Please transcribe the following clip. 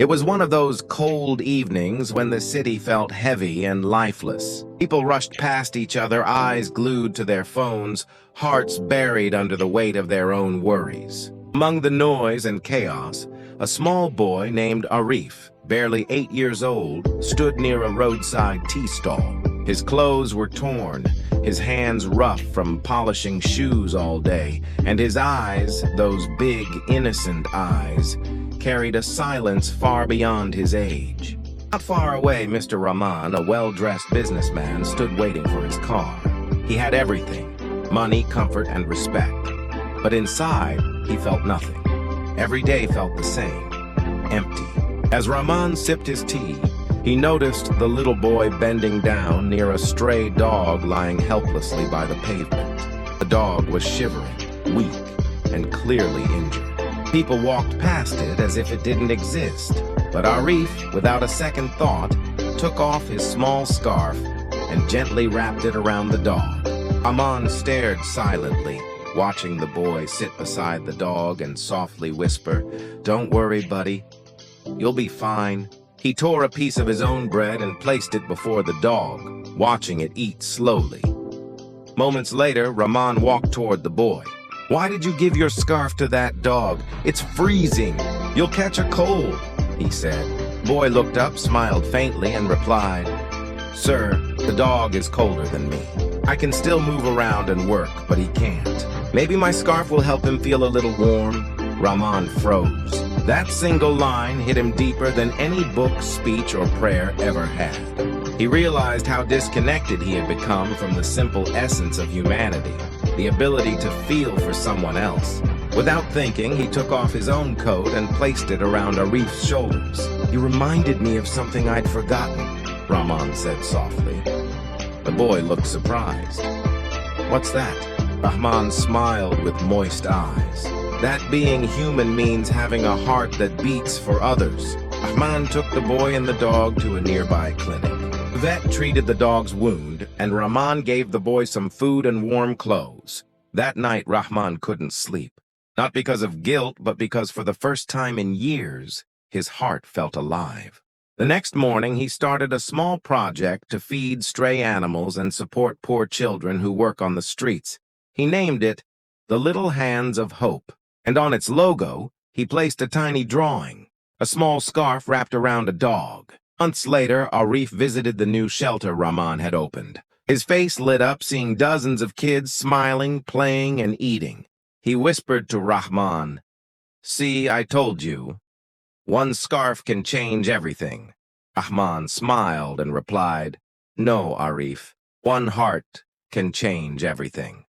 It was one of those cold evenings when the city felt heavy and lifeless. People rushed past each other, eyes glued to their phones, hearts buried under the weight of their own worries. Among the noise and chaos, a small boy named Arif, barely 8 years old, stood near a roadside tea stall. His clothes were torn, his hands rough from polishing shoes all day, and his eyes, those big, innocent eyes, carried a silence far beyond his age. Not far away, Mr. Rahman, a well-dressed businessman, stood waiting for his car. He had everything: money, comfort, and respect. But inside, he felt nothing. Every day felt the same, empty. As Rahman sipped his tea, he noticed the little boy bending down near a stray dog lying helplessly by the pavement. The dog was shivering, weak, and clearly injured. People walked past it as if it didn't exist, but Arif, without a second thought, took off his small scarf and gently wrapped it around the dog. Rahman stared silently, watching the boy sit beside the dog and softly whisper, "Don't worry, buddy. You'll be fine." He tore a piece of his own bread and placed it before the dog, watching it eat slowly. Moments later, Rahman walked toward the boy. "Why did you give your scarf to that dog? It's freezing. You'll catch a cold," he said. The boy looked up, smiled faintly, and replied, "Sir, the dog is colder than me. I can still move around and work, but he can't. Maybe my scarf will help him feel a little warm." Rahman froze. That single line hit him deeper than any book, speech, or prayer ever had. He realized how disconnected he had become from the simple essence of humanity, the ability to feel for someone else. Without thinking, he took off his own coat and placed it around Arif's shoulders. "You reminded me of something I'd forgotten," Rahman said softly. The boy looked surprised. "What's that?" Rahman smiled with moist eyes. "That being human means having a heart that beats for others." Rahman took the boy and the dog to a nearby clinic. The vet treated the dog's wound, and Rahman gave the boy some food and warm clothes. That night, Rahman couldn't sleep. Not because of guilt, but because for the first time in years, his heart felt alive. The next morning, he started a small project to feed stray animals and support poor children who work on the streets. He named it The Little Hands of Hope, and on its logo, he placed a tiny drawing, a small scarf wrapped around a dog. Months later, Arif visited the new shelter Rahman had opened. His face lit up seeing dozens of kids smiling, playing, and eating. He whispered to Rahman, "See, I told you. One scarf can change everything." Rahman smiled and replied, "No, Arif. One heart can change everything."